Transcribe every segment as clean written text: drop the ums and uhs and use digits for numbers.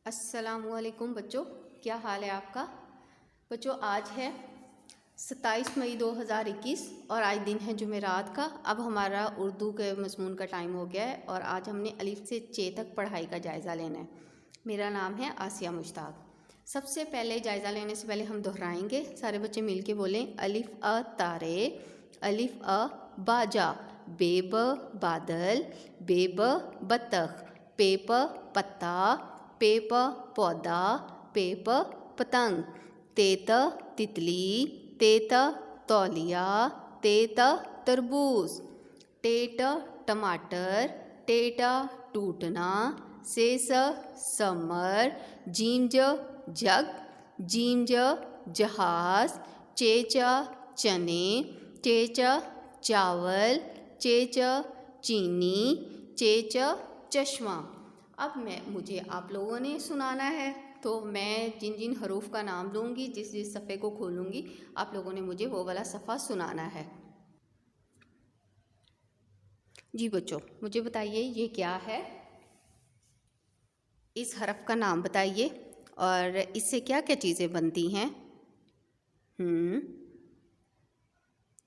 अस्सलामुअलैकुम बच्चों, क्या हाल है आपका। बच्चों आज है 27 मई 2021 और आज दिन है जुमेरात का। अब हमारा उर्दू के मज़मून का टाइम हो गया है और आज हमने अलिफ से चे तक पढ़ाई का जायज़ा लेना है। मेरा नाम है आसिया मुश्ताक। सबसे पहले जायज़ा लेने से पहले हम दोहराएंगे, सारे बच्चे मिल के बोलें। अलिफ अ तारे, अलिफ अ बाजा, बेब बादल, बेब बतख, पेप पत्ता, पेप पौधा, पेप पतंग, तेत तितली, तेत तौलिया, तेत तरबूज, टेट टमाटर, टेटा टूटना, सेस समर, जींज जग, जींज जहाज, चेच चने, चेच चावल, चेच चीनी, चेच चश्मा। अब मुझे आप लोगों ने सुनाना है, तो मैं जिन जिन हरूफ का नाम लूँगी, जिस जिस सफ़े को खोलूँगी, आप लोगों ने मुझे वो वाला सफ़ा सुनाना है। जी बच्चों, मुझे बताइए ये क्या है। इस हरफ का नाम बताइए और इससे क्या क्या चीज़ें बनती हैं।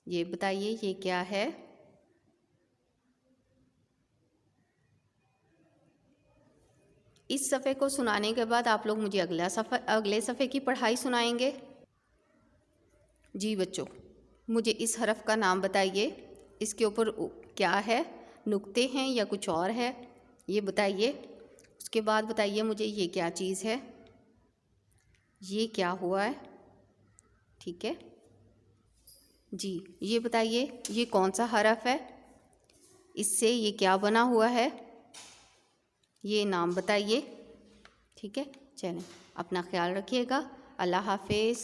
ये बताइए ये क्या है। इस सफ़े को सुनाने के बाद आप लोग मुझे अगले सफ़े की पढ़ाई सुनाएंगे। जी बच्चों, मुझे इस हरफ का नाम बताइए। इसके ऊपर क्या है, नुक्ते हैं या कुछ और है, ये बताइए। उसके बाद बताइए मुझे ये क्या चीज़ है, ये क्या हुआ है। ठीक है जी, ये बताइए ये कौन सा हरफ है, इससे ये क्या बना हुआ है, ये नाम बताइए। ठीक है, चलें, अपना ख्याल रखिएगा। अल्लाह हाफिज़।